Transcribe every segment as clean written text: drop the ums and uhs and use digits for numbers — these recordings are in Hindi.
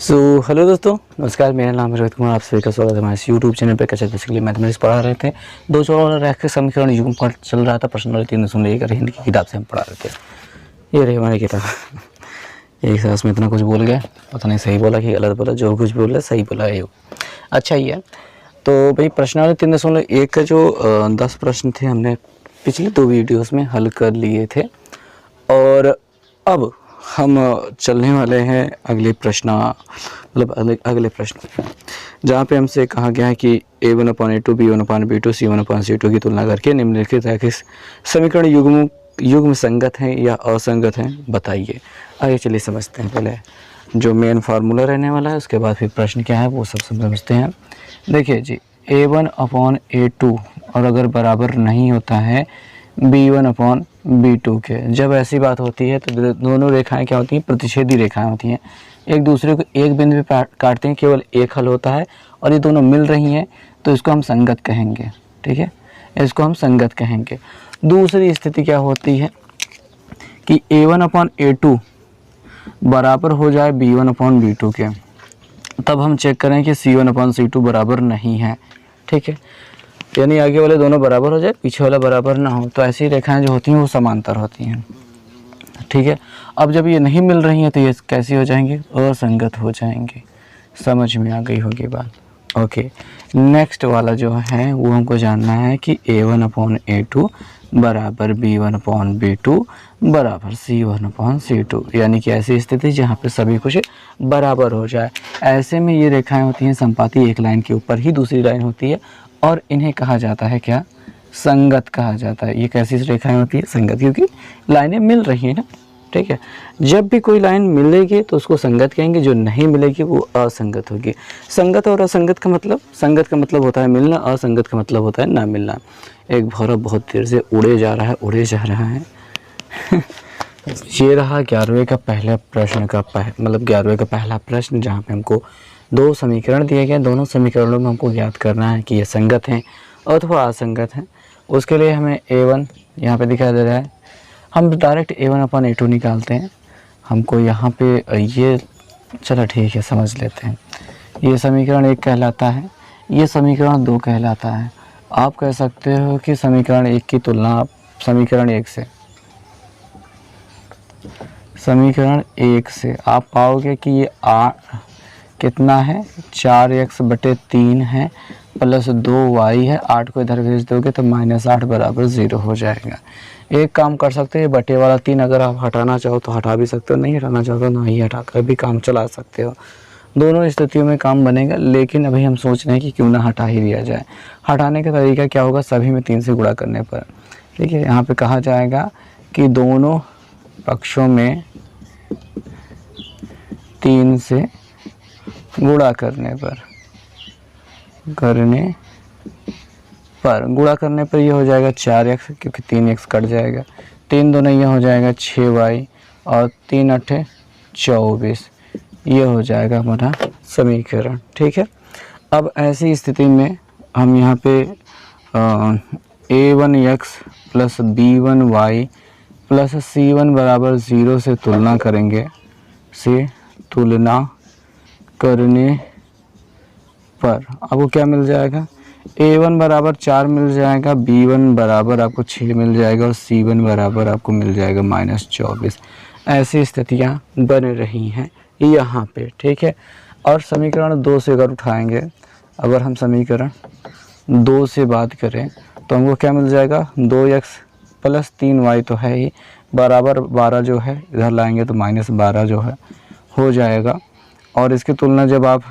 हेलो दोस्तों, नमस्कार। मेरा नाम है रोहित कुमार। आप सभी का स्वागत है हमारे यूट्यूब चैनल पे। कैसे बेसिकली मैथमेटिक्स पढ़ा रहे थे। दो चौड़ा रैखिक समीकरण युग्म पर चल रहा था। प्रश्न 3.1 हिंदी की किताब से हम पढ़ा रहे थे। ये रही हमारी किताब। एक सांस में इतना कुछ बोल गया, पता नहीं सही बोला कि गलत बोला। जो कुछ बोला सही बोला है। अच्छा ही है। तो भाई प्रश्न 3.1 का जो 10 प्रश्न थे हमने पिछले 2 वीडियोज़ में हल कर लिए थे। और अब हम चलने वाले हैं अगले प्रश्न, मतलब अगले प्रश्न जहाँ पे हमसे कहा गया है कि a1/a2 b1/b2 c1/c2 की तुलना करके निम्नलिखित रैखिक समीकरण युग्म संगत हैं या असंगत हैं, बताइए। आगे चलिए समझते हैं। पहले जो मेन फार्मूला रहने वाला है, उसके बाद फिर प्रश्न क्या है वो सब समझते हैं। देखिए जी, a1/a2 और अगर बराबर नहीं होता है b1/b2 के, जब ऐसी बात होती है तो दोनों रेखाएं क्या होती हैं? प्रतिच्छेदी रेखाएं होती हैं। एक दूसरे को एक बिंदु पे काटते हैं, केवल एक हल होता है और ये दोनों मिल रही हैं तो इसको हम संगत कहेंगे। ठीक है, इसको हम संगत कहेंगे। दूसरी स्थिति क्या होती है कि a1/a2 बराबर हो जाए b1/b2 के, तब हम चेक करें कि c1/c2 बराबर नहीं है। ठीक है, यानी आगे वाले दोनों बराबर हो जाए, पीछे वाला बराबर ना हो, तो ऐसी रेखाएं जो होती हैं वो समांतर होती हैं। ठीक है, अब जब ये नहीं मिल रही हैं तो ये कैसी हो जाएंगी? असंगत हो जाएंगी। समझ में आ गई होगी बात। ओके, नेक्स्ट वाला जो है वो हमको जानना है कि a1/a2 बराबर b1/b2 बराबर c1/c2, यानी कि ऐसी स्थिति जहाँ पे सभी कुछ बराबर हो जाए। ऐसे में ये रेखाएं होती हैं संपाती, एक लाइन के ऊपर ही दूसरी लाइन होती है और इन्हें कहा जाता है क्या? संगत कहा जाता है। ये कैसी रेखाएं होती है? संगत, क्योंकि लाइनें मिल रही हैं ना। ठीक है, जब भी कोई लाइन मिलेगी तो उसको संगत कहेंगे, जो नहीं मिलेगी वो असंगत होगी। संगत और असंगत का मतलब, संगत का मतलब होता है मिलना, असंगत का मतलब होता है ना मिलना। एक भौरा बहुत देर से उड़े जा रहा है। ये रहा 11वें का पहला प्रश्न का मतलब 11वें का पहला प्रश्न, जहाँ पे हमको 2 समीकरण दिए गए। दोनों समीकरणों में हमको ज्ञात करना है कि ये संगत हैं अथवा असंगत हैं। उसके लिए हमें a1 यहाँ पे दिखाई दे रहा है, हम डायरेक्ट a1/a2 निकालते हैं। हमको यहाँ पे ये, चलो ठीक है समझ लेते हैं। ये समीकरण 1 कहलाता है, ये समीकरण 2 कहलाता है। आप कह सकते हो कि समीकरण 1 की तुलना आप समीकरण 1 से आप पाओगे कि ये कितना है? 4x/3 है प्लस 2y है। 8 को इधर भेज दोगे तो -8 बराबर 0 हो जाएगा। एक काम कर सकते हैं, बटे वाला 3 अगर आप हटाना चाहो तो हटा भी सकते हो, नहीं हटाना चाहो तो नहीं हटा कर भी काम चला सकते हो। दोनों स्थितियों में काम बनेगा, लेकिन अभी हम सोच रहे हैं कि क्यों ना हटा ही दिया जाए। हटाने का तरीका क्या होगा? सभी में 3 से गुणा करने पर। ठीक है, यहाँ पे कहा जाएगा कि दोनों पक्षों में 3 से गुणा करने पर ये हो जाएगा 4x, क्योंकि 3x कट जाएगा। 3 दूना ये हो जाएगा 6y और 3 8 24, ये हो जाएगा हमारा समीकरण। ठीक है, अब ऐसी स्थिति में हम यहाँ पे a1x plus b1y plus c1 बराबर 0 से तुलना करने पर आपको क्या मिल जाएगा? a1 बराबर 4 मिल जाएगा, b1 बराबर आपको 6 मिल जाएगा और c1 बराबर आपको मिल जाएगा -24। ऐसी स्थितियाँ बन रही हैं यहाँ पे। ठीक है, और समीकरण 2 से अगर उठाएंगे, अगर हम समीकरण 2 से बात करें तो हमको क्या मिल जाएगा? 2x प्लस 3y तो है ही, बराबर 12 जो है इधर लाएंगे तो -12 जो है हो जाएगा। और इसकी तुलना जब आप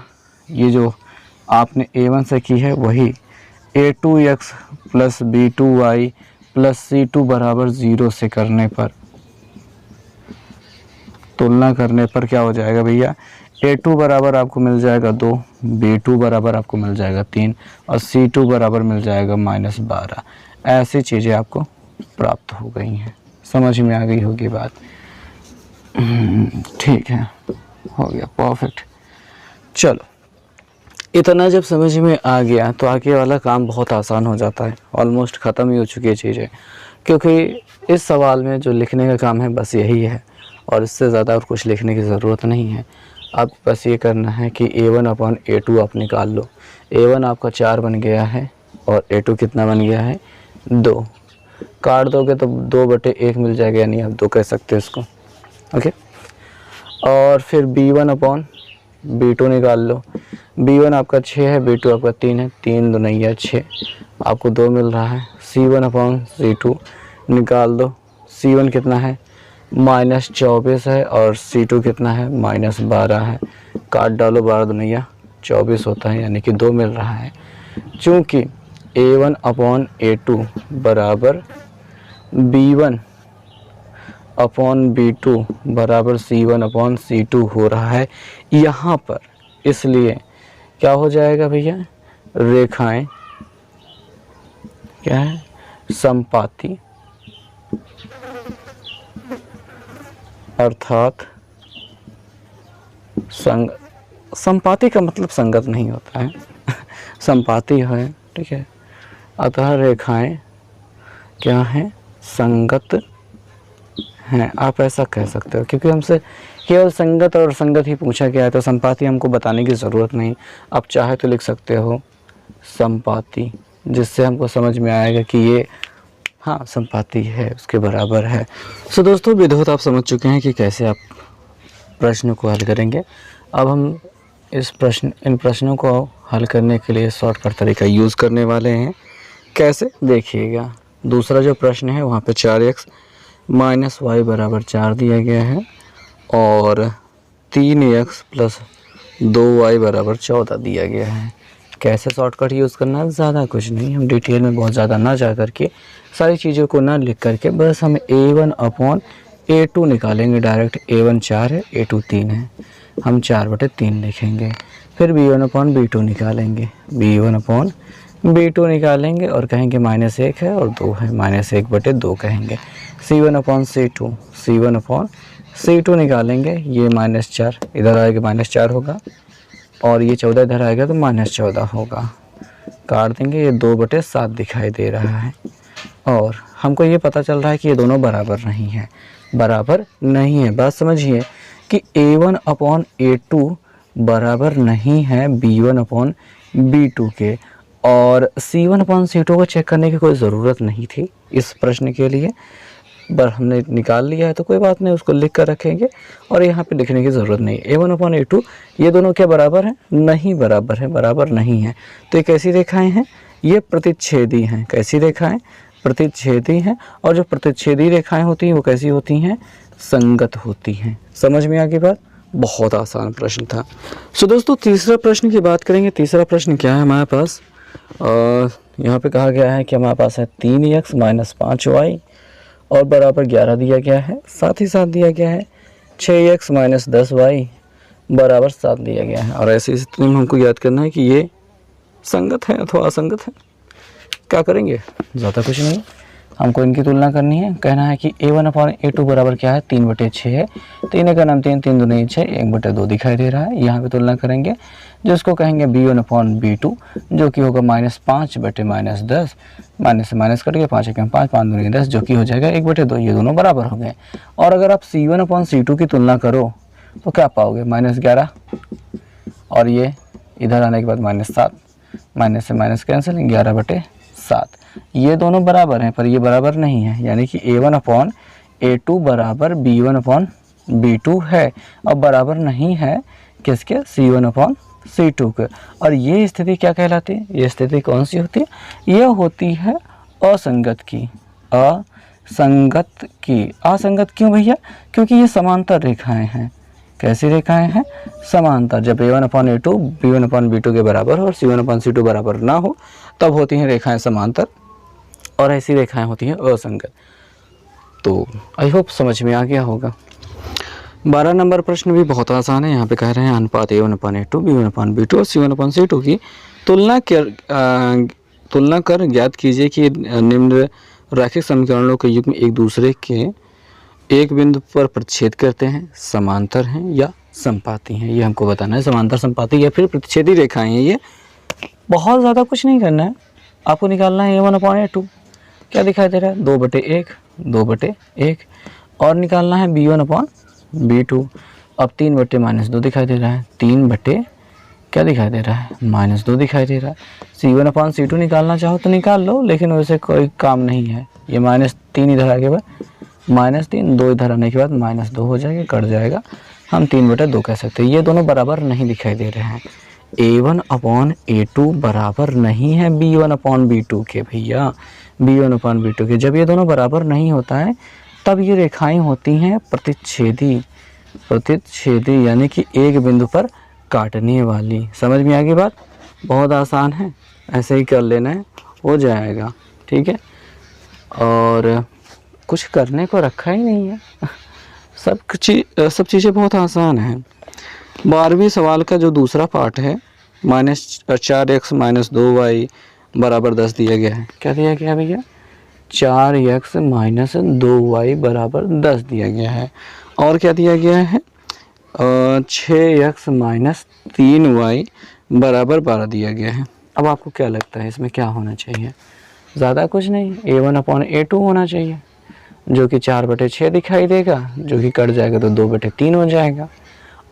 ये जो आपने a1 से की है वही a2x plus b2y plus c2 बराबर 0 से करने पर, तुलना करने पर क्या हो जाएगा भैया? a2 बराबर आपको मिल जाएगा 2, b2 बराबर आपको मिल जाएगा 3 और c2 बराबर मिल जाएगा -12। ऐसी चीज़ें आपको प्राप्त हो गई हैं। समझ में आ गई होगी बात। ठीक है, हो गया परफेक्ट। चलो, इतना जब समझ में आ गया तो आगे वाला काम बहुत आसान हो जाता है। ऑलमोस्ट ख़त्म ही हो चुकी है चीज़ें, क्योंकि इस सवाल में जो लिखने का काम है बस यही है और इससे ज़्यादा और कुछ लिखने की ज़रूरत नहीं है। आप बस ये करना है कि A1/A2 आप निकाल लो। A1 आपका 4 बन गया है और A2 कितना बन गया है 2। काट दोगे तो 2/1 मिल जाएगा, यानी आप 2 कह सकते हो इसको। ओके, और फिर B1/B2 निकाल लो। B1 आपका 6 है, B2 आपका 3 है, 3 दूनी 6, आपको 2 मिल रहा है। C1/C2 निकाल दो। C1 कितना है -24 है और C2 कितना है -12 है। काट डालो, 12 दूनी 24 होता है, यानी कि 2 मिल रहा है। चूँकि A1/A2 बराबर B1/B2 बराबर C1/C2 हो रहा है यहाँ पर, इसलिए क्या हो जाएगा भैया, रेखाएं क्या है समपाती, अर्थात संपाती का मतलब संगत नहीं होता है संपाती है, ठीक है। अतः रेखाएं क्या हैं, संगत हैं, आप ऐसा कह सकते हो, क्योंकि हमसे केवल संगत और संगत ही पूछा गया है, तो संपाती हमको बताने की ज़रूरत नहीं। आप चाहे तो लिख सकते हो संपाती, जिससे हमको समझ में आएगा कि ये हाँ संपाती है, उसके बराबर है। सो दोस्तों, विधिवत आप समझ चुके हैं कि कैसे आप प्रश्न को हल करेंगे। अब हम इन प्रश्नों को हल करने के लिए शॉर्टकट तरीका यूज़ करने वाले हैं। कैसे, देखिएगा। दूसरा जो प्रश्न है वहाँ पे 4x - y बराबर 4 दिया गया है और 3x + 2y बराबर 14 दिया गया है। कैसे शॉर्टकट यूज़ करना है, ज़्यादा कुछ नहीं, हम डिटेल में बहुत ज़्यादा ना जा करके, सारी चीज़ों को ना लिख करके, बस हम A1/A2 निकालेंगे डायरेक्ट। A1 4 है, A2 3 है, हम 4/3 लिखेंगे। फिर B1/B2 निकालेंगे, B1/B2 निकालेंगे और कहेंगे -1 है और 2 है, -1/2 कहेंगे। C1/C2 निकालेंगे, ये -4 इधर आएगा, -4 होगा और ये 14 इधर आएगा तो -14 होगा। काट देंगे, ये 2/7 दिखाई दे रहा है और हमको ये पता चल रहा है कि ये दोनों बराबर नहीं है, बराबर नहीं है। बात समझिए कि A1/A2 बराबर नहीं है B1/B2 के, और C1/C2 को चेक करने की कोई ज़रूरत नहीं थी इस प्रश्न के लिए, पर हमने निकाल लिया है तो कोई बात नहीं, उसको लिख कर रखेंगे और यहाँ पे लिखने की ज़रूरत नहीं। A1/A2 ये दोनों क्या बराबर हैं, नहीं बराबर है, बराबर नहीं है। तो ये कैसी रेखाएं हैं, ये प्रतिच्छेदी हैं। कैसी रेखाएं, प्रतिच्छेदी हैं, और जो प्रतिच्छेदी रेखाएं होती हैं वो कैसी होती हैं, संगत होती हैं। समझ में आ गई बात, बहुत आसान प्रश्न था। सो दोस्तों, तीसरा प्रश्न की बात करेंगे। तीसरा प्रश्न क्या है हमारे पास, यहाँ पे कहा गया है कि हमारे पास है 3x - 5y और बराबर 11 दिया गया है। साथ ही साथ दिया गया है 6x - 10y बराबर 7 दिया गया है। और ऐसी स्थिति में हमको याद करना है कि ये संगत है अथवा असंगत है। क्या करेंगे, ज़्यादा कुछ नहीं, हमको इनकी तुलना करनी है। कहना है कि A1/A2 बराबर क्या है, 3/6 है। 3 का नाम 3, 3 दूनी 6, 1/2 दिखाई दे रहा है। यहाँ पे तुलना करेंगे, जिसको कहेंगे B1/B2, जो कि होगा -5/-10, माइनस से माइनस कट गया, 5 1 5, 5 दूनी 10, जो कि हो जाएगा 1/2। ये दोनों बराबर हो गए। और अगर आप C1/C2 की तुलना करो तो क्या पाओगे, -11, और ये इधर आने के बाद -7, माइनस से माइनस कैंसिल, 11/7। ये दोनों बराबर हैं, पर ये बराबर नहीं है, यानी कि A1/A2 बराबर B1/B2 है और बराबर नहीं है किसके, C1/C2 के। और ये स्थिति क्या कहलाती है, ये स्थिति कौन सी होती है, यह होती है असंगत की। असंगत की, असंगत क्यों भैया, क्योंकि ये समांतर रेखाएं हैं। कैसी रेखाएं हैं, समांतर। जब A1/A2 B1/B2 के बराबर हो और C1/C2 बराबर ना हो, तब होती हैं रेखाएं समांतर, और ऐसी रेखाएं होती हैं असंगत। तो आई होप समझ में आ गया होगा। 12 नंबर प्रश्न भी बहुत आसान है। यहाँ पे कह रहे हैं अनुपात A1/A2 B1/B2 और C1/C2 की तुलना कर ज्ञात कीजिए कि निम्न रैखिक समीकरणों के युग्म एक दूसरे के एक बिंदु पर प्रतिच्छेद करते हैं, समांतर हैं या संपाती हैं। ये हमको बताना है, समांतर, संपाती या फिर प्रतिच्छेदी रेखाएं हैं। ये बहुत ज़्यादा कुछ नहीं करना है, आपको निकालना है A1/A2 क्या दिखाई दे रहा है, 2/1, 2/1, और निकालना है B1/B2। अब 3/-2 दिखाई दे रहा है, 3 बटे क्या दिखाई दे रहा है, -2 दिखाई दे रहा है। C1/C2 निकालना चाहो तो निकाल लो, लेकिन वैसे कोई काम नहीं है। ये -3 इधर आगे बाद -3, 2 इधर आने के बाद -2 हो जाएगा, कट जाएगा, हम 3/2 कह सकते हैं। ये दोनों बराबर नहीं दिखाई दे रहे हैं। A1/A2 बराबर नहीं है B1/B2 के भैया, B1/B2 के। जब ये दोनों बराबर नहीं होता है तब ये रेखाएं होती हैं प्रतिच्छेदी, प्रतिच्छेदी यानी कि एक बिंदु पर काटने वाली। समझ में आ गई बात? बहुत आसान है, ऐसे ही कर लेना है, हो जाएगा, ठीक है। और कुछ करने को रखा ही नहीं है, सब चीज़ें बहुत आसान हैं। 12वें सवाल का जो दूसरा पार्ट है, -4x - 2y बराबर 10 दिया गया है। क्या दिया गया भैया? 4x - 2y बराबर 10 दिया गया है। और क्या दिया गया है? 6x - 3y बराबर 12 दिया गया है। अब आपको क्या लगता है इसमें क्या होना चाहिए? ज़्यादा कुछ नहीं, A1/A2 होना चाहिए, जो कि 4/6 दिखाई देगा, जो कि कट जाएगा तो 2/3 हो जाएगा।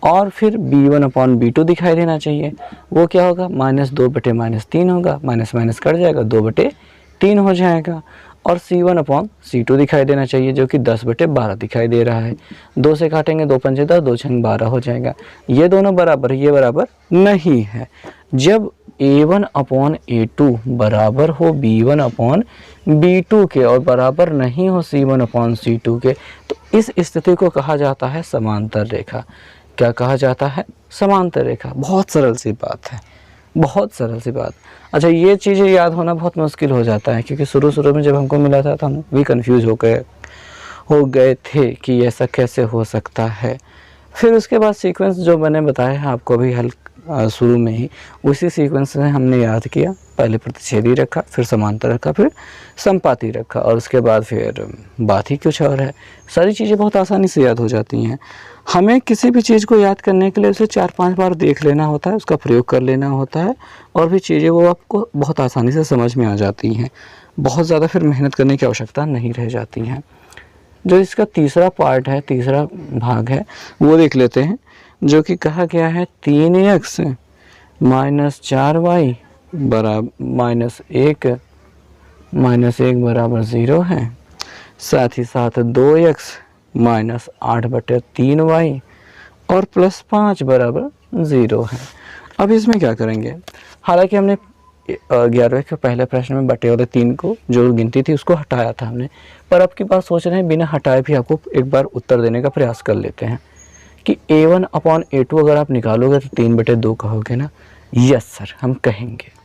और फिर B1/B2 दिखाई देना चाहिए, वो क्या होगा? -2/-3 होगा, माइनस माइनस कट जाएगा, 2/3 हो जाएगा। और C1/C2 दिखाई देना चाहिए, जो कि 10/12 दिखाई दे रहा है। 2 से काटेंगे, 2 पंचे 10, 2 छंग 12 हो जाएगा। ये दोनों बराबर, ये बराबर नहीं है। जब A1/A2 बराबर हो B1/B2 के और बराबर नहीं हो C1/C2 के, तो इस स्थिति को कहा जाता है समांतर रेखा। क्या कहा जाता है? समांतर रेखा। बहुत सरल सी बात है, बहुत सरल सी बात। अच्छा, ये चीज़ें याद होना बहुत मुश्किल हो जाता है, क्योंकि शुरू में जब हमको मिला था तो हम भी कंफ्यूज हो गए थे कि ऐसा कैसे हो सकता है। फिर उसके बाद सीक्वेंस जो मैंने बताया है आपको भी हल शुरू में ही, उसी सीक्वेंस में हमने याद किया। पहले प्रतिच्छेदी रखा, फिर समांतर रखा, फिर संपाती रखा, और उसके बाद फिर बात ही कुछ और है। सारी चीज़ें बहुत आसानी से याद हो जाती हैं। हमें किसी भी चीज़ को याद करने के लिए उसे 4-5 बार देख लेना होता है, उसका प्रयोग कर लेना होता है, और भी चीज़ें वो आपको बहुत आसानी से समझ में आ जाती हैं। बहुत ज़्यादा फिर मेहनत करने की आवश्यकता नहीं रह जाती हैं। जो इसका तीसरा पार्ट है, तीसरा भाग है, वो देख लेते हैं, जो कि कहा गया है 3x - 4y बराबर -1 बराबर 0 है। साथ ही साथ 2x - 8/3y और +5 बराबर 0 है। अब इसमें क्या करेंगे? हालांकि हमने 11वें के पहले प्रश्न में बटे वाले 3 को जो गिनती थी उसको हटाया था हमने, पर अब की बात सोच रहे हैं बिना हटाए भी आपको एक बार उत्तर देने का प्रयास कर लेते हैं कि A1/A2 अगर आप निकालोगे तो 3/2 कहोगे ना? यस सर, हम कहेंगे।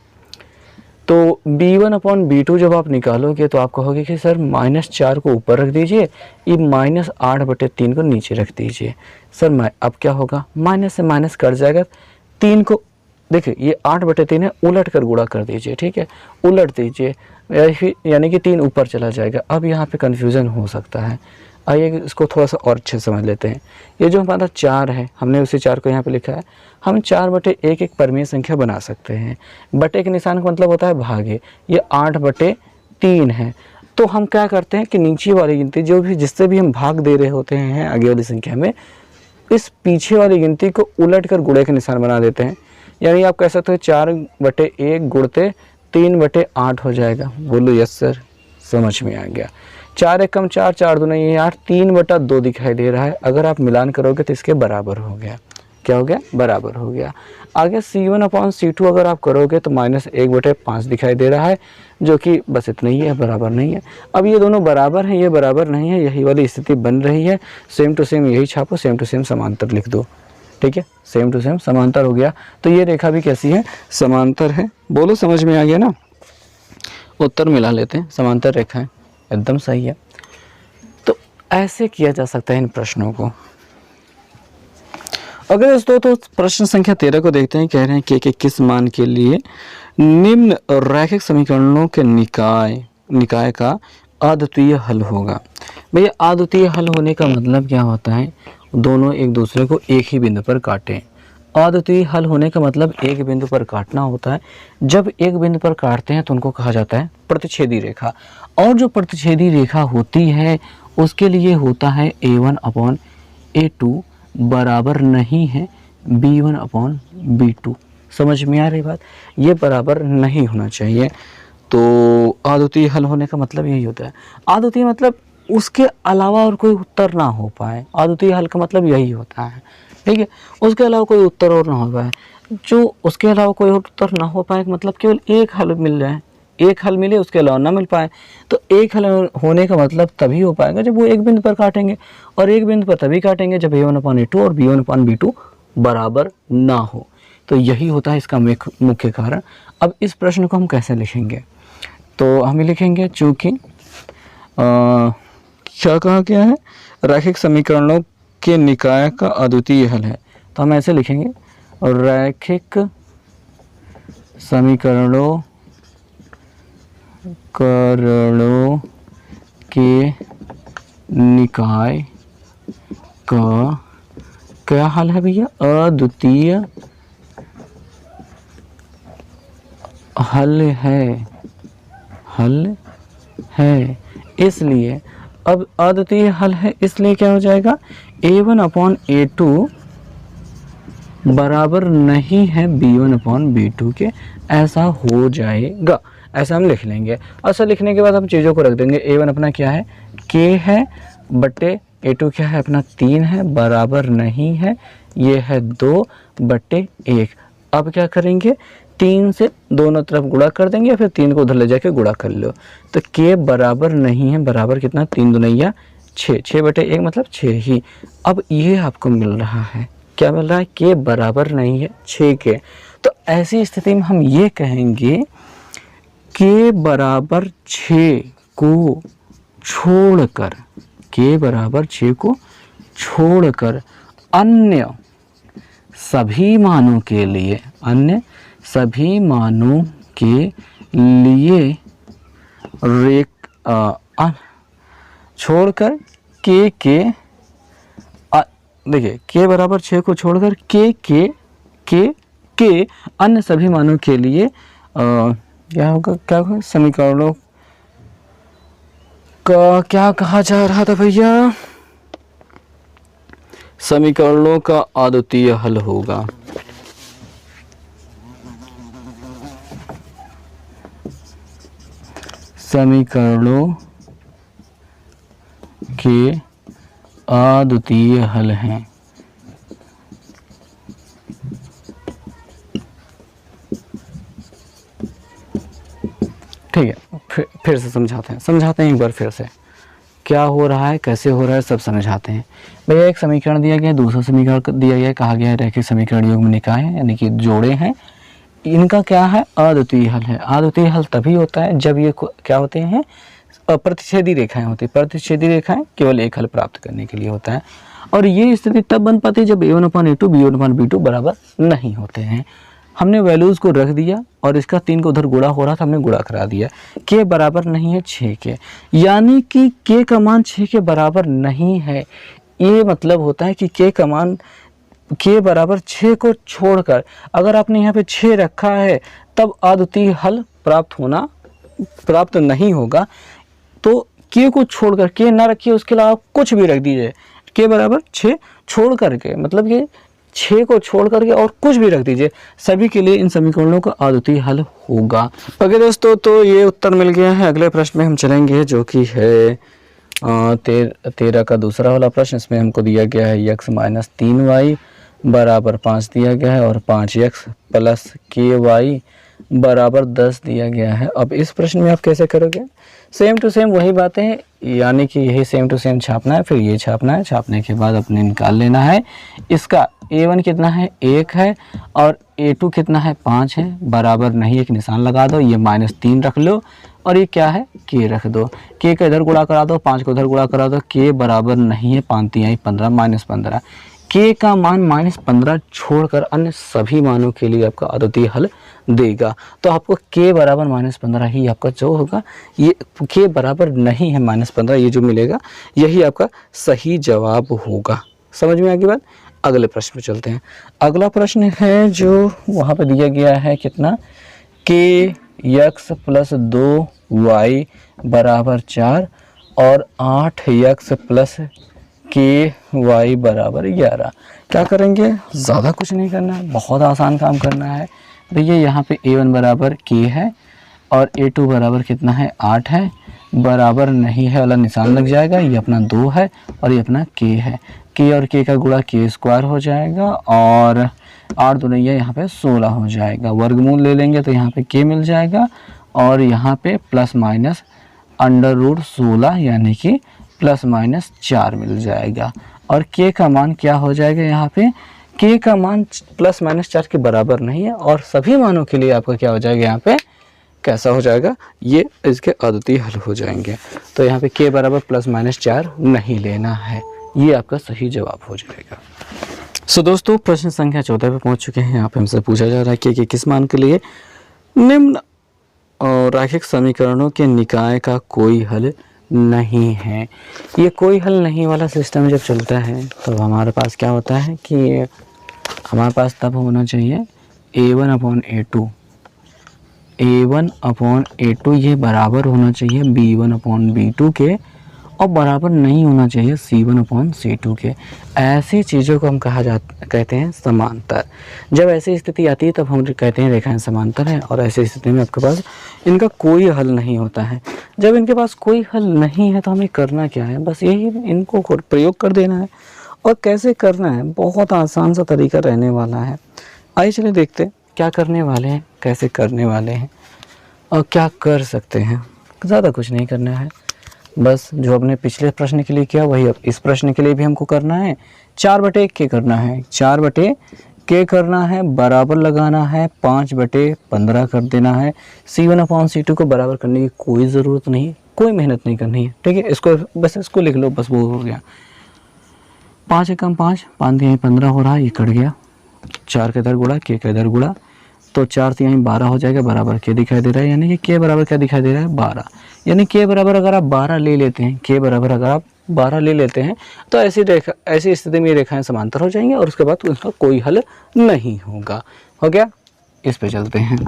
तो B1/B2 जब आप निकालोगे तो आप कहोगे कि सर -4 को ऊपर रख दीजिए, ये -8/3 को नीचे रख दीजिए। सर अब क्या होगा? माइनस से माइनस कट जाएगा, 3 को देखिए ये 8/3 है, उलट कर गुणा कर दीजिए, ठीक है, उलट दीजिए, यानी कि 3 ऊपर चला जाएगा। अब यहाँ पे कन्फ्यूज़न हो सकता है, आइए इसको थोड़ा सा और अच्छे से समझ लेते हैं। ये जो हमारा 4 है, हमने उसी 4 को यहाँ पे लिखा है, हम 4/1 एक परमीय संख्या बना सकते हैं। बटे के निशान का मतलब होता है भागे, ये 8/3 है। तो हम क्या करते हैं कि नीचे वाली गिनती जो भी जिससे भी हम भाग दे रहे होते हैं आगे वाली संख्या में, इस पीछे वाली गिनती को उलट कर गुणे के निशान बना देते हैं। यानी आप कह सकते हो 4/1 गुणते 3/8 हो जाएगा। बोलो यस सर, समझ में आ गया। 4 1 कम 4, 4 दूना ये 8, 3/2 दिखाई दे रहा है। अगर आप मिलान करोगे तो इसके बराबर हो गया। क्या हो गया? बराबर हो गया। आगे C1/C2 अगर आप करोगे तो -1/5 दिखाई दे रहा है, जो कि बस इतना ही है, बराबर नहीं है। अब ये दोनों बराबर हैं, ये बराबर नहीं है, यही वाली स्थिति बन रही है। सेम टू सेम यही छापो, सेम टू सेम समांतर लिख दो, ठीक है, सेम टू सेम समांतर हो गया। तो ये रेखा भी कैसी है? समांतर है। बोलो समझ में आ गया ना? उत्तर मिला लेते हैं, समांतर रेखा है, एकदम सही है। तो ऐसे किया जा सकता है इन प्रश्नों को। अगर दोस्तों तो प्रश्न संख्या 13 को देखते हैं। कह रहे हैं कि किस मान के लिए निम्न रैखिक समीकरणों के निकाय का अद्वितीय हल होगा। भैया अद्वितीय हल होने का मतलब क्या होता है? दोनों एक दूसरे को एक ही बिंदु पर काटें। अद्वितीय हल होने का मतलब एक बिंदु पर काटना होता है। जब एक बिंदु पर काटते हैं तो उनको कहा जाता है प्रतिच्छेदी रेखा। और जो प्रतिच्छेदी रेखा होती है उसके लिए होता है A1/A2 बराबर नहीं है B1/B2। समझ में आ रही बात? ये बराबर नहीं होना चाहिए। तो आदुतीय हल होने का मतलब यही होता है। आदुतीय मतलब उसके अलावा और कोई उत्तर ना हो पाए। आदुतीय हल का मतलब यही होता है, ठीक है। उसके अलावा कोई उत्तर और ना हो पाए। जो उसके अलावा कोई उत्तर ना हो पाए मतलब केवल एक हल मिल जाए, एक हल मिले उसके अलावा ना मिल पाए। तो एक हल होने का मतलब तभी हो पाएगा जब वो एक बिंदु पर काटेंगे, और एक बिंदु पर तभी काटेंगे जब A1/A2 और B1/B2 बराबर ना हो। तो यही होता है इसका मुख्य कारण। अब इस प्रश्न को हम कैसे लिखेंगे? तो हम लिखेंगे चूँकि क्या कहा गया है, रैखिक समीकरणों के निकाय का अद्वितीय हल है। तो हम ऐसे लिखेंगे, रैखिक समीकरणों के निकाय का क्या हल है भैया? अद्वितीय हल है। इसलिए अब अद्वितीय हल है, इसलिए क्या हो जाएगा, A1/A2 बराबर नहीं है B1/B2 के, ऐसा हो जाएगा। ऐसा हम लिख लेंगे। ऐसा लिखने के बाद हम चीज़ों को रख देंगे। A1 अपना क्या है, K है, बटे A2 क्या है अपना 3 है, बराबर नहीं है, ये है 2/1। अब क्या करेंगे, 3 से दोनों तरफ गुणा कर देंगे, या फिर 3 को उधर ले जाके गुणा कर लो। तो K बराबर नहीं है, बराबर कितना, 3 दूना 6, 6/1 मतलब 6 ही। अब ये आपको मिल रहा है, क्या मिल रहा है, K बराबर नहीं है 6 के। तो ऐसी स्थिति में हम ये कहेंगे K बराबर 6 को छोड़कर, K बराबर 6 को छोड़कर अन्य सभी मानों के लिए, अन्य सभी मानों के लिए छोड़कर K के देखिए K बराबर 6 को छोड़कर के अन्य सभी मानों के लिए क्या होगा, समीकरणों का क्या कहा जा रहा था भैया, समीकरणों का अद्वितीय हल होगा। समीकरणों के अद्वितीय हल हैं। ठीक है, फिर से समझाते हैं एक बार फिर से क्या हो रहा है, कैसे हो रहा है, सब समझाते हैं। भैया एक समीकरण दिया गया है, दूसरा समीकरण दिया गया है, कहा गया है रैखिक समीकरण युग्म निकाय है, यानी कि जोड़े हैं। इनका क्या है, अद्वितीय हल है। अद्वितीय हल तभी होता है जब ये क्या होते हैं, प्रतिच्छेदी रेखाएं होती है। प्रतिच्छेदी रेखाएं केवल एक हल प्राप्त करने के लिए होता है। और ये स्थिति तब बन पाती है जब A1/A2 B1/B2 बराबर नहीं होते हैं। हमने वैल्यूज़ को रख दिया और इसका 3 को उधर गुणा हो रहा था, हमने गुणा करा दिया। K बराबर नहीं है 6 के, यानी कि K का मान 6 के बराबर नहीं है। ये मतलब होता है कि K का मान K बराबर 6 को छोड़कर, अगर आपने यहाँ पे 6 रखा है तब अद्वितीय हल प्राप्त नहीं होगा। तो K को छोड़कर, K ना रखिए, उसके अलावा कुछ भी रख दीजिए। K बराबर 6 छोड़ करके, मतलब कि 6 को छोड़ करके और कुछ भी रख दीजिए, सभी के लिए इन समीकरणों का अद्वितीय हल होगा। ओके दोस्तों, तो ये उत्तर मिल गया है। अगले प्रश्न में हम चलेंगे, जो कि है 13 का दूसरा वाला प्रश्न। इसमें हमको दिया गया है x - 3y बराबर 5 दिया गया है, और 5x + ky बराबर 10 दिया गया है। अब इस प्रश्न में आप कैसे करोगे, सेम टू सेम वही बातें हैं, यानी कि यही सेम टू सेम छापना है, फिर ये छापना है, छापने के बाद अपने निकाल लेना है। इसका A1 कितना है, 1 है, और A2 कितना है, 5 है, बराबर नहीं, एक निशान लगा दो, ये -3 रख लो, और ये क्या है, K रख दो। K का इधर गुणा करा दो, 5 को उधर गुणा करा दो, K बराबर नहीं है, 5 × 3 = 15, -15। K का मान -15 छोड़कर अन्य सभी मानों के लिए आपका अद्वितीय हल देगा। तो आपको K बराबर -15 ही आपका जो होगा, ये K बराबर नहीं है -15, ये जो मिलेगा यही आपका सही जवाब होगा। समझ में आ गई बात? अगले प्रश्न पे चलते हैं। अगला प्रश्न है जो वहाँ पे दिया गया है कितना, kx + 2y बराबर 4 और 8x + के वाई बराबर 11। क्या करेंगे, ज़्यादा कुछ नहीं करना है, बहुत आसान काम करना है भैया। यहाँ पे A1 बराबर के है और A2 बराबर कितना है 8 है, बराबर नहीं है वाला निशान लग जाएगा। ये अपना 2 है और ये अपना के है। के और के का गुणा के स्क्वायर हो जाएगा और 8 दूनी यहाँ पे 16 हो जाएगा। वर्गमूल ले लेंगे तो यहाँ पे के मिल जाएगा और यहाँ पे प्लस माइनस अंडर रूट 16 यानी कि प्लस माइनस 4 मिल जाएगा। और के का मान क्या हो जाएगा, यहाँ पे के का मान प्लस माइनस 4 के बराबर नहीं है और सभी मानों के लिए आपका क्या हो जाएगा, यहाँ पे कैसा हो जाएगा, ये इसके अद्वितीय हल हो जाएंगे। तो यहाँ पे के बराबर प्लस माइनस 4 नहीं लेना है, ये आपका सही जवाब हो जाएगा। सो दोस्तों प्रश्न संख्या 14 पे पहुँच चुके हैं। यहाँ पे हमसे पूछा जा रहा है कि किस मान के लिए निम्न रैखिक समीकरणों के निकाय का कोई हल नहीं है। ये कोई हल नहीं वाला सिस्टम जब चलता है तो हमारे पास क्या होता है कि हमारे पास तब होना चाहिए A1/A2, A1/A2 ये बराबर होना चाहिए B1/B2 के और बराबर नहीं होना चाहिए C1/C2 के। ऐसी चीज़ों को हम कहते हैं समांतर। जब ऐसी स्थिति आती है तब हम कहते हैं रेखाएं समांतर हैं और ऐसी स्थिति में आपके पास इनका कोई हल नहीं होता है। जब इनके पास कोई हल नहीं है तो हमें करना क्या है, बस यही इनको प्रयोग कर देना है। और कैसे करना है, बहुत आसान सा तरीका रहने वाला है। आइए चलिए देखते क्या करने वाले हैं, कैसे करने वाले हैं और क्या कर सकते हैं। ज़्यादा कुछ नहीं करना है, बस जो अपने पिछले प्रश्न के लिए किया वही अब इस प्रश्न के लिए भी हमको करना है। 4/1 के करना है, 4/के करना है, बराबर लगाना है, 5/15 कर देना है। C1/C2 को बराबर करने की कोई ज़रूरत नहीं, कोई मेहनत नहीं करनी है, ठीक है। इसको बस इसको लिख लो, बस वो हो गया। 5 एकम 5, 5 तिहाई 15 हो रहा है, ये कट गया। 4 के इधर गुणा, के का इधर गुणा, तो 4 तिहाई 12 हो जाएगा, बराबर के दिखाई दे रहा है, यानी कि के बराबर क्या दिखाई दे रहा है 12। यानी के बराबर अगर आप 12 ले लेते हैं, के बराबर अगर आप 12 ले लेते हैं तो ऐसी स्थिति में ये रेखाएं समांतर हो जाएंगी और उसके बाद उसका कोई हल नहीं होगा। हो गया, इस पे चलते हैं।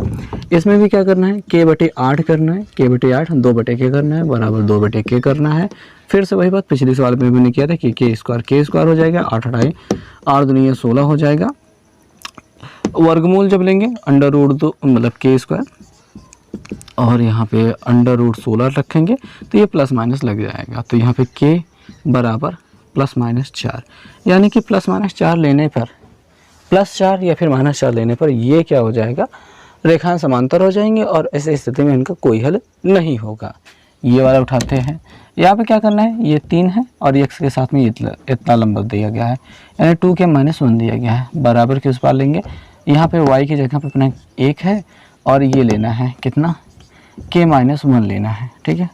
इसमें भी क्या करना है, k/8 करना है, k/8 2/k करना है, बराबर 2/k करना है। फिर से वही बात पिछले सवाल में भी नहीं किया था कि के स्क्वायर हो जाएगा, 8 दूनी 16 हो जाएगा। वर्गमूल जब लेंगे अंडर रूट 2 मतलब के स्क्वायर और यहाँ पे अंडर रूट 16 रखेंगे तो ये प्लस माइनस लग जाएगा। तो यहाँ पे के बराबर प्लस माइनस 4, यानी कि प्लस माइनस 4 लेने पर +4 या फिर -4 लेने पर ये क्या हो जाएगा, रेखाएं समांतर हो जाएंगे और ऐसी स्थिति में इनका कोई हल नहीं होगा। ये वाला उठाते हैं। यहाँ पे क्या करना है, ये 3 है और ये x के साथ में इतना लंबा दिया गया है, यानी 2k - 1 दिया गया है। बराबर के उस पार लेंगे, यहाँ पे y की जगह पे अपना 1 है और ये लेना है कितना, k - 1 लेना है, ठीक है।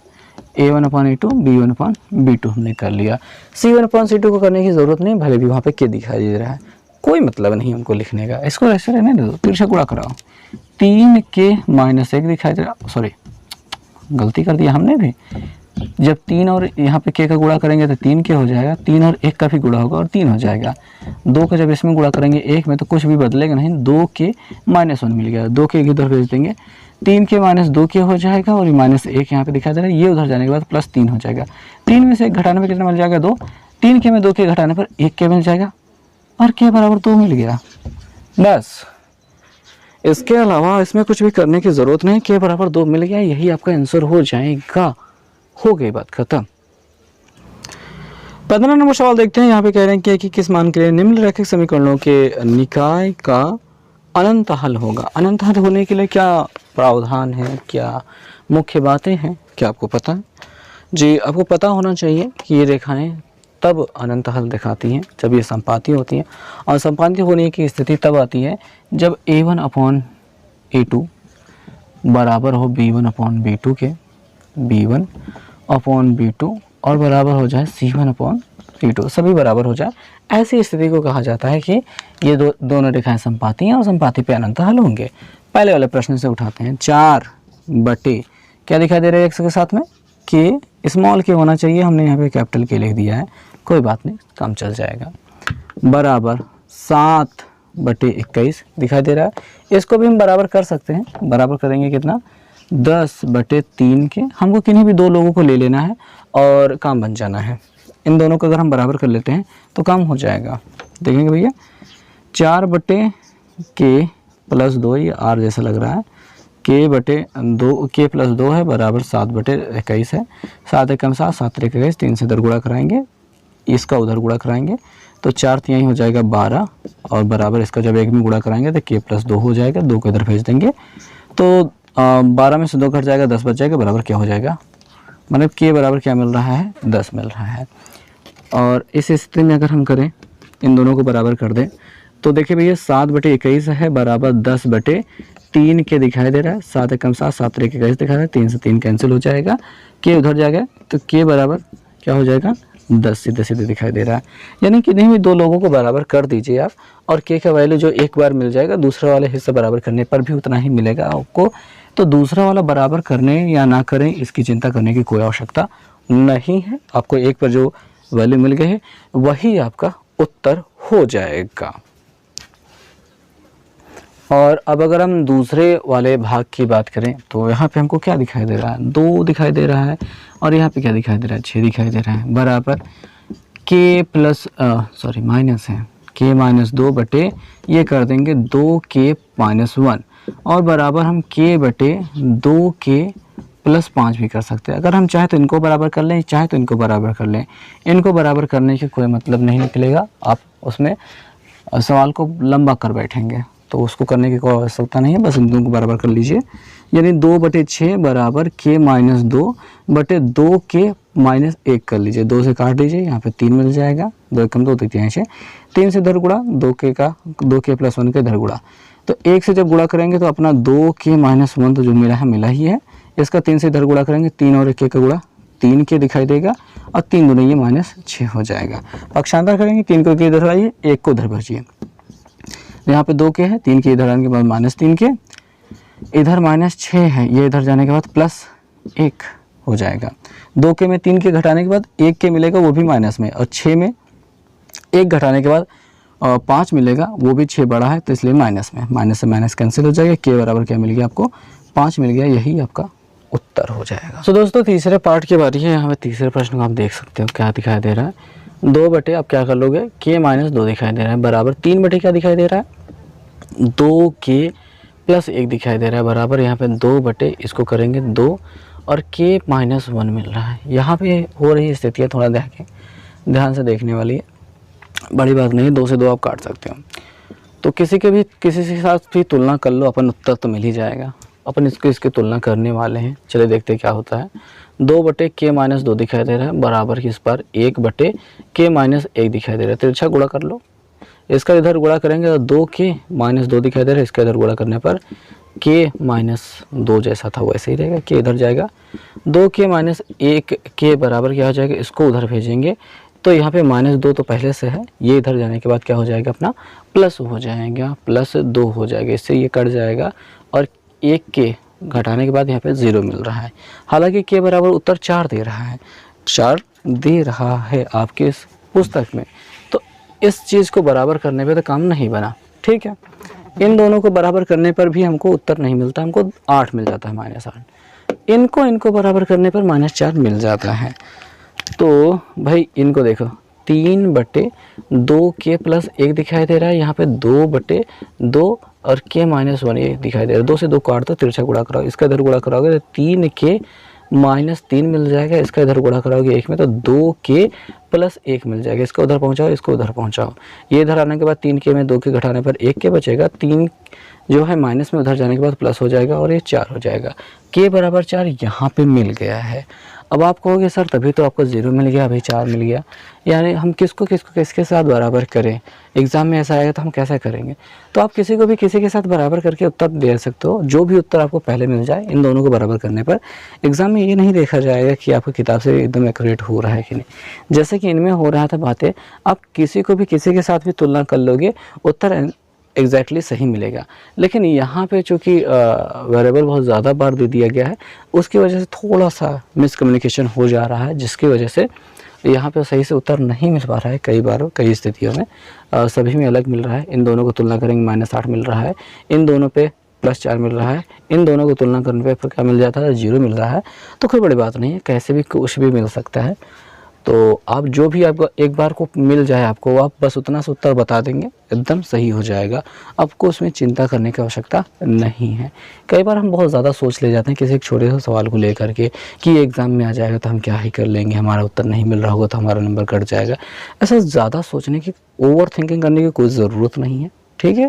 A1/A2 B1/B2 हमने कर लिया। C1/C2 को करने की ज़रूरत नहीं, भले भी वहाँ पे k दिखाई दे रहा है, कोई मतलब नहीं हमको लिखने का। इसको ऐसे रहने दो, तिरछा गुणा कराओ। 3k - 1 दिखाई दे रहा, सॉरी गलती कर दिया हमने भी। जब 3 और यहाँ पे k का गुणा करेंगे तो 3k हो जाएगा, 3 और 1 का भी गुणा होगा और 3 हो जाएगा। 2 का जब इसमें गुणा करेंगे 1 में तो कुछ भी बदलेगा नहीं, 2k - 1 मिल गया। 2k इधर भेज देंगे, 3k - 2k हो जाएगा और -1 यहाँ पे दिखाई दे रहा है। ये उधर जाने के बाद +3 हो जाएगा। 3 में से 1 घटाने पर कितना मिल जाएगा, 2। 3k में 2k घटाने पर 1k मिल जाएगा और k बराबर 2 मिल गया। बस इसके अलावा इसमें कुछ भी करने की ज़रूरत नहीं, k बराबर 2 मिल गया, यही आपका आंसर हो जाएगा। हो गई बात खत्म। 15 नंबर सवाल देखते हैं। यहाँ पे कह रहे हैं कि किस मान के लिए निम्नलिखित समीकरणों के निकाय का अनंत हल होगा। अनंत हल होने के लिए क्या प्रावधान है, क्या मुख्य बातें हैं, क्या आपको पता है? जी आपको पता होना चाहिए कि ये रेखाएं तब अनंत हल दिखाती हैं जब ये संपाती होती हैं, और संपाती होने की स्थिति तब आती है जब A1/A2 बराबर हो B1/B2 के, B1/B2 और बराबर हो जाए C1/C2, सभी बराबर हो जाए। ऐसी स्थिति को कहा जाता है कि ये दोनों रेखाएं संपाती हैं और संपाती पे अनंत हल होंगे। पहले वाले प्रश्न से उठाते हैं। 4/, क्या दिखाई दे रहा है x के साथ में, के स्मॉल के होना चाहिए, हमने यहाँ पे कैपिटल के लिख दिया है, कोई बात नहीं, काम चल जाएगा। बराबर 7/21 दिखाई दे रहा है। इसको भी हम बराबर कर सकते हैं, बराबर करेंगे कितना, 10/3 के। हमको किन्हीं भी 2 लोगों को ले लेना है और काम बन जाना है। इन दोनों को अगर हम बराबर कर लेते हैं तो काम हो जाएगा। देखेंगे भैया 4/k + 2, ये r जैसा लग रहा है, k/2 k + 2 है बराबर 7/21 है। 7 एकम 7, 7 त्रिक 21, 3 से इधर गुणा कराएंगे, इसका उधर गुणा कराएंगे तो 4 यहीं हो जाएगा 12 और बराबर इसका जब एक में गुणा कराएंगे तो k + 2 हो जाएगा, 2 को इधर भेज देंगे तो 12 में से 2 घट जाएगा, 10 बच जाएगा, बराबर क्या हो जाएगा, मतलब k बराबर क्या मिल रहा है, 10 मिल रहा है। और इस स्थिति में अगर हम करें इन दोनों को बराबर कर दें तो देखिए भैया 7/21 है बराबर 10/3 के दिखाई दे रहा है। 7 एकम 7, 7 त्रिक 21 दिखा रहा है, 3 से 3 कैंसिल हो जाएगा, k उधर जाएगा तो k बराबर क्या हो जाएगा, 10 सीधे सीधे दिखाई दे रहा है। यानी कि नहीं भी दो लोगों को बराबर कर दीजिए आप और k का वैल्यू जो एक बार मिल जाएगा दूसरा वाले हिस्सा बराबर करने पर भी उतना ही मिलेगा आपको। तो दूसरा वाला बराबर करने या ना करें इसकी चिंता करने की कोई आवश्यकता नहीं है। आपको एक पर जो वैल्यू मिल गई है वही आपका उत्तर हो जाएगा। और अब अगर हम दूसरे वाले भाग की बात करें तो यहाँ पे हमको क्या दिखाई दे रहा है, 2 दिखाई दे रहा है और यहाँ पे क्या दिखाई दे रहा है, 6 दिखाई दे रहा है बराबर माइनस है k - 2 बटे ये कर देंगे 2k - 1 और बराबर हम k/2k + 5 भी कर सकते हैं। अगर हम चाहें तो इनको बराबर कर लें, चाहे तो इनको बराबर कर लें। इनको बराबर करने के कोई मतलब नहीं निकलेगा, आप उसमें सवाल को लंबा कर बैठेंगे तो उसको करने की कोई आवश्यकता नहीं है, बस इन दोनों को बराबर कर लीजिए। यानी 2/6 बराबर k - 2 बटे 2k - 1 कर लीजिए, 2 से काट लीजिए, यहाँ पे 3 मिल जाएगा, 2 एकम 2 3 6, 3 से इधर गुणा, 2k + 1 का इधर गुणा, तो 1 से जब गुणा करेंगे तो अपना 2k - 1 तो जो मिला है मिला ही है, इसका 3 से इधर गुणा करेंगे, 3 और 1 का गुणा 3k दिखाई देगा और 3 दूनी ये -6 हो जाएगा। पक्षांतर करेंगे, 3 को इधर लाइए, 1 को उधर भेजिए, यहाँ पे 2k है, 3k इधर आने के बाद -3k, इधर -6 है, ये इधर जाने के बाद +1 हो जाएगा। 2k में 3k घटाने के बाद 1k मिलेगा वो भी माइनस में, और 6 में 1 घटाने के बाद 5 मिलेगा वो भी 6 बड़ा है तो इसलिए माइनस में, माइनस से माइनस कैंसिल हो जाएगा, k बराबर क्या मिल गया आपको, 5 मिल गया, यही आपका उत्तर हो जाएगा। तो दोस्तों तीसरे पार्ट की बारी है, यहाँ पे तीसरे प्रश्न को आप देख सकते हो क्या दिखाई दे रहा है, 2 बटे आप क्या कर लोगे, k - 2 दिखाई दे रहा है बराबर 3 बटे क्या दिखाई दे रहा है, 2k + 1 दिखाई दे रहा है बराबर, यहाँ पे 2 बटे इसको करेंगे 2 और k - 1 मिल रहा है। यहाँ पे हो रही स्थितियाँ थोड़ा ध्यान से देखने वाली है, बड़ी बात नहीं है, 2 से 2 आप काट सकते हो। तो किसी के साथ भी तुलना कर लो, अपन उत्तर तो मिल ही जाएगा। अपन इसकी तुलना करने वाले हैं, चलिए देखते हैं क्या होता है। 2 बटे k - 2 दिखाई दे रहा है बराबर इस पर 1 बटे k - 1 दिखाई दे रहा है, तिरछा गुणा कर लो, इसका इधर गुणा करेंगे तो 2k - 2 दिखाई दे रहा है, इसका इधर गुणा करने पर k - 2 जैसा था वैसे ही रहेगा, k इधर जाएगा, 2k - 1 k बराबर क्या हो जाएगा, इसको उधर भेजेंगे तो यहाँ पे -2 तो पहले से है, ये इधर जाने के बाद क्या हो जाएगा अपना प्लस हो जाएगा, +2 हो जाएगा, इससे ये कट जाएगा और 1k घटाने के बाद यहाँ पे 0 मिल रहा है। हालांकि k बराबर उत्तर 4 दे रहा है, 4 दे रहा है आपके इस पुस्तक में, तो इस चीज़ को बराबर करने पे तो काम नहीं बना, ठीक है। इन दोनों को बराबर करने पर भी हमको उत्तर नहीं मिलता, हमको 8 मिल जाता है, -8। इनको बराबर करने पर -4 मिल जाता है। तो भाई इनको देखो, 3 बटे 2k + 1 दिखाई दे रहा है, यहाँ पे 2 बटे 2 और k - 1 ये दिखाई दे रहा है, 2 से 2 काट दो, तिरछा गुणा कराओ, इसका इधर गुणा कराओगे तो 3k - 3 मिल जाएगा, इसका इधर गुणा कराओगे 1 में तो 2k + 1 मिल जाएगा, इसका उधर पहुँचाओ, इसको उधर पहुँचाओ, ये इधर आने के बाद 3k में 2k घटाने पर 1k बचेगा, 3 जो है माइनस में उधर जाने के बाद प्लस हो जाएगा और ये 4 हो जाएगा। k बराबर 4 यहाँ पे मिल गया है। अब आप कहोगे सर तभी तो आपको 0 मिल गया, अभी 4 मिल गया, यानी हम किसके साथ बराबर करें, एग्ज़ाम में ऐसा आएगा तो हम कैसे करेंगे। तो आप किसी को भी किसी के साथ बराबर करके उत्तर दे सकते हो, जो भी उत्तर आपको पहले मिल जाए, इन दोनों को बराबर करने पर एग्ज़ाम में ये नहीं देखा जाएगा कि आपको किताब से एकदम एक्यूरेट हो रहा है कि नहीं। जैसे कि इनमें हो रहा था बातें, आप किसी को भी किसी के साथ भी तुलना कर लोगे, उत्तर एग्जैक्टली सही मिलेगा। लेकिन यहाँ पे चूँकि वेरिएबल बहुत ज़्यादा बार दे दिया गया है, उसकी वजह से थोड़ा सा मिसकम्युनिकेशन हो जा रहा है, जिसकी वजह से यहाँ पे सही से उत्तर नहीं मिल पा रहा है। कई बार कई स्थितियों में सभी में अलग मिल रहा है। इन दोनों को तुलना करेंगे -8 मिल रहा है, इन दोनों पे +4 मिल रहा है, इन दोनों को तुलना करने पे फिर क्या मिल जाता है, 0 मिल रहा है। तो कोई बड़ी बात नहीं है, कैसे भी कुछ भी मिल सकता है। तो आप जो भी आपको एक बार को मिल जाए आपको, आप बस उतना सा उत्तर बता देंगे, एकदम सही हो जाएगा। आपको उसमें चिंता करने की आवश्यकता नहीं है। कई बार हम बहुत ज़्यादा सोच ले जाते हैं किसी एक छोटे से सवाल को लेकर के कि एग्ज़ाम में आ जाएगा तो हम क्या ही कर लेंगे, हमारा उत्तर नहीं मिल रहा होगा तो हमारा नंबर कट जाएगा। ऐसा ज़्यादा सोचने की, ओवर थिंकिंग करने की कोई ज़रूरत नहीं है, ठीक है।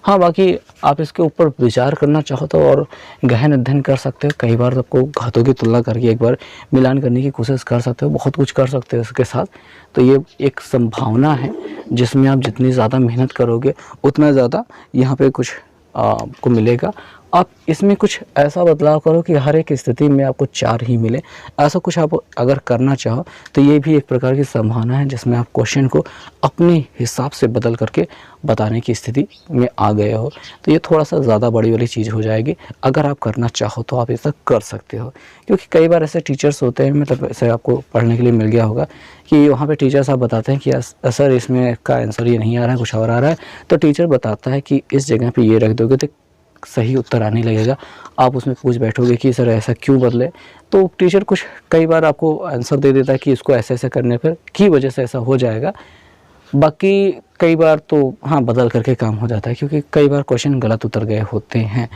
हाँ, बाकी आप इसके ऊपर विचार करना चाहो तो और गहन अध्ययन कर सकते हो। कई बार आपको घातों की तुलना करके एक बार मिलान करने की कोशिश कर सकते हो, बहुत कुछ कर सकते हो इसके साथ। तो ये एक संभावना है जिसमें आप जितनी ज़्यादा मेहनत करोगे उतना ज़्यादा यहाँ पे कुछ आपको मिलेगा। आप इसमें कुछ ऐसा बदलाव करो कि हर एक स्थिति में आपको 4 ही मिले। ऐसा कुछ आप अगर करना चाहो तो ये भी एक प्रकार की संभावना है जिसमें आप क्वेश्चन को अपने हिसाब से बदल करके बताने की स्थिति में आ गए हो। तो ये थोड़ा सा ज़्यादा बड़ी वाली चीज़ हो जाएगी। अगर आप करना चाहो तो आप ऐसा कर सकते हो, क्योंकि कई बार ऐसे टीचर्स होते हैं, मतलब ऐसे आपको पढ़ने के लिए मिल गया होगा कि वहाँ पे टीचर साहब बताते हैं कि सर इसमें का आंसर ये नहीं आ रहा है, कुछ और आ रहा है। तो टीचर बताता है कि इस जगह पे ये रख दोगे तो सही उत्तर आने लगेगा। आप उसमें पूछ बैठोगे कि सर ऐसा क्यों बदले, तो टीचर कुछ कई बार आपको आंसर दे देता है कि इसको ऐसे ऐसे करने पर की वजह से ऐसा हो जाएगा। बाकी कई बार तो हाँ बदल करके काम हो जाता है, क्योंकि कई बार क्वेश्चन गलत उतर गए होते हैं।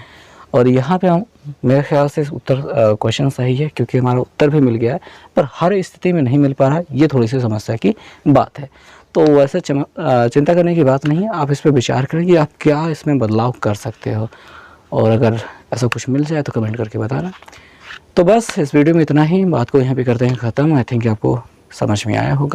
और यहाँ पे हम, मेरे ख्याल से उत्तर क्वेश्चन सही है क्योंकि हमारा उत्तर भी मिल गया है, पर हर स्थिति में नहीं मिल पा रहा है, ये थोड़ी सी समस्या की बात है। तो वैसे चिंता करने की बात नहीं है। आप इस पर विचार करें कि आप क्या इसमें बदलाव कर सकते हो, और अगर ऐसा कुछ मिल जाए तो कमेंट करके बताना। तो बस इस वीडियो में इतना ही, बात को यहाँ पे करते हैं ख़त्म। आई थिंक आपको समझ में आया होगा।